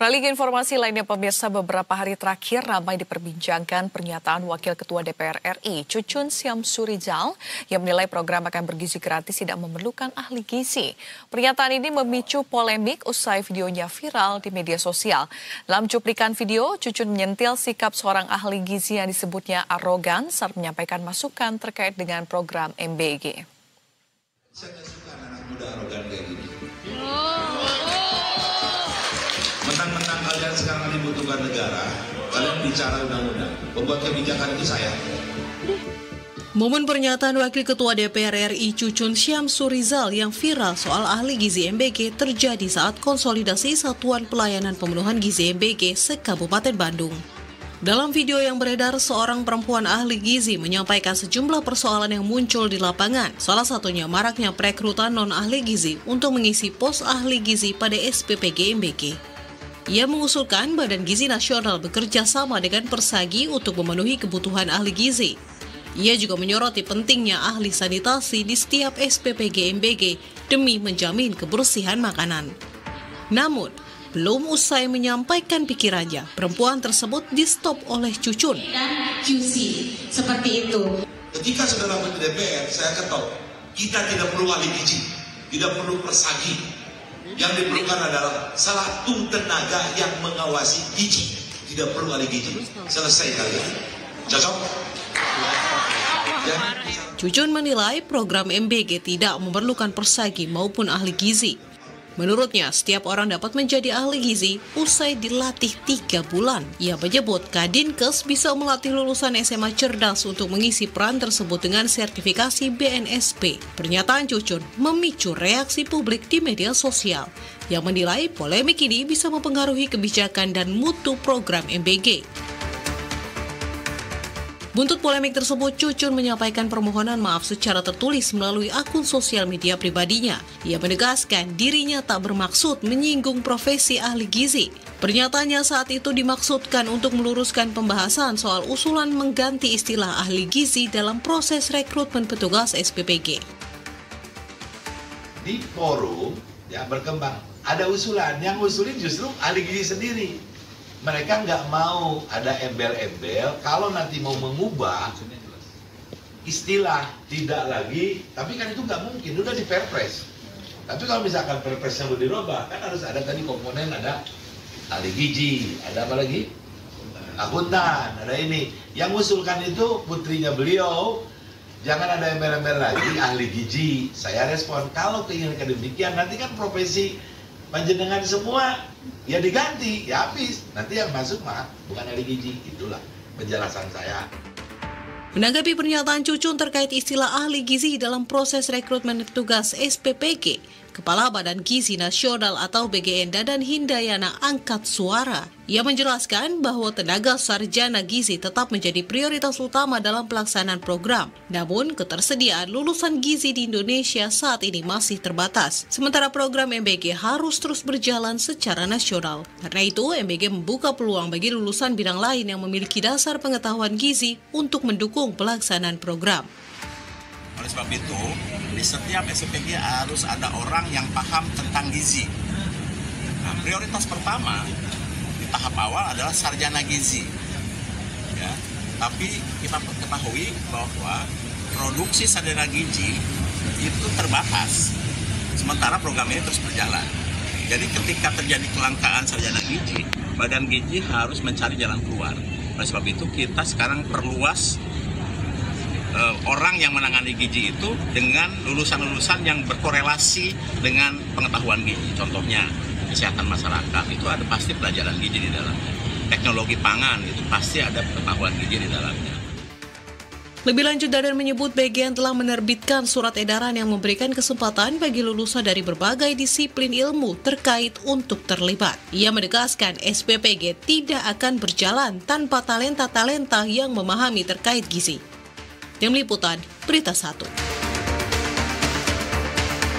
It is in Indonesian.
Beralih ke informasi lainnya, pemirsa, beberapa hari terakhir ramai diperbincangkan pernyataan Wakil Ketua DPR RI, Cucun Syamsurizal, yang menilai program makan bergizi gratis tidak memerlukan ahli gizi. Pernyataan ini memicu polemik usai videonya viral di media sosial. Dalam cuplikan video, Cucun menyentil sikap seorang ahli gizi yang disebutnya arogan saat menyampaikan masukan terkait dengan program MBG. Saya nggak suka anak muda arogan kayak gini. Mentang-mentang kalian sekarang dibutuhkan negara, kalian bicara undang-undang, membuat kebijakan itu saya. Momen pernyataan Wakil Ketua DPR RI Cucun Syamsurizal yang viral soal ahli gizi MBG terjadi saat konsolidasi Satuan Pelayanan Pemenuhan Gizi MBG se-Kabupaten Bandung. Dalam video yang beredar, seorang perempuan ahli gizi menyampaikan sejumlah persoalan yang muncul di lapangan. Salah satunya maraknya perekrutan non-ahli gizi untuk mengisi pos ahli gizi pada SPPG MBG. Ia mengusulkan Badan Gizi Nasional bekerja sama dengan Persagi untuk memenuhi kebutuhan ahli gizi. Ia juga menyoroti pentingnya ahli sanitasi di setiap SPPG MBG demi menjamin kebersihan makanan. Namun, belum usai menyampaikan pikirannya, perempuan tersebut di-stop oleh Cucun. Seperti itu. Ketika saudara Menteri DPR, saya ketok, kita tidak perlu ahli gizi, tidak perlu Persagi. Yang diperlukan adalah satu tenaga yang mengawasi gizi. Tidak perlu ahli gizi. Selesai kalian. Cocok? Cucun menilai program MBG tidak memerlukan Persagi maupun ahli gizi. Menurutnya, setiap orang dapat menjadi ahli gizi usai dilatih 3 bulan. Ia menyebut Kadinkes bisa melatih lulusan SMA cerdas untuk mengisi peran tersebut dengan sertifikasi BNSP. Pernyataan Cucun memicu reaksi publik di media sosial yang menilai polemik ini bisa mempengaruhi kebijakan dan mutu program MBG. Buntut polemik tersebut, Cucun menyampaikan permohonan maaf secara tertulis melalui akun sosial media pribadinya. Ia menegaskan dirinya tak bermaksud menyinggung profesi ahli gizi. Pernyataannya saat itu dimaksudkan untuk meluruskan pembahasan soal usulan mengganti istilah ahli gizi dalam proses rekrutmen petugas SPPG. Di forum ya berkembang, ada usulan, yang usulin justru ahli gizi sendiri. Mereka nggak mau ada embel-embel, kalau nanti mau mengubah istilah tidak lagi, tapi kan itu nggak mungkin, udah di Perpres. Tapi kalau misalkan Perpresnya mau dirubah, kan harus ada tadi komponen, ada ahli gizi, ada apa lagi? Akuntan, ada ini. Yang usulkan itu putrinya beliau, jangan ada embel-embel lagi, ahli gizi. Saya respon, kalau keinginan demikian, nanti kan profesi panjenengan semua ya diganti, ya habis. Nanti yang masuk mah bukan ahli gizi. Itulah penjelasan saya. Menanggapi pernyataan Cucun terkait istilah ahli gizi dalam proses rekrutmen petugas SPPG, Kepala Badan Gizi Nasional atau BGN Dadan Hindayana angkat suara. Ia menjelaskan bahwa tenaga sarjana gizi tetap menjadi prioritas utama dalam pelaksanaan program. Namun, ketersediaan lulusan gizi di Indonesia saat ini masih terbatas. Sementara program MBG harus terus berjalan secara nasional. Karena itu, MBG membuka peluang bagi lulusan bidang lain yang memiliki dasar pengetahuan gizi untuk mendukung pelaksanaan program. Oleh sebab itu, di setiap SPPG harus ada orang yang paham tentang gizi. Nah, prioritas pertama di tahap awal adalah sarjana gizi. Ya, tapi kita ketahui bahwa produksi sarjana gizi itu terbatas. Sementara program ini terus berjalan. Jadi ketika terjadi kelangkaan sarjana gizi, Badan Gizi harus mencari jalan keluar. Oleh sebab itu kita sekarang perluas orang yang menangani gizi itu dengan lulusan-lulusan yang berkorelasi dengan pengetahuan gizi. Contohnya kesehatan masyarakat, itu ada pasti pelajaran gizi di dalamnya. Teknologi pangan, itu pasti ada pengetahuan gizi di dalamnya. Lebih lanjut, Dadan menyebut BGN telah menerbitkan surat edaran yang memberikan kesempatan bagi lulusan dari berbagai disiplin ilmu terkait untuk terlibat. Ia menegaskan SPPG tidak akan berjalan tanpa talenta-talenta yang memahami terkait gizi. Tim Liputan, Berita 1.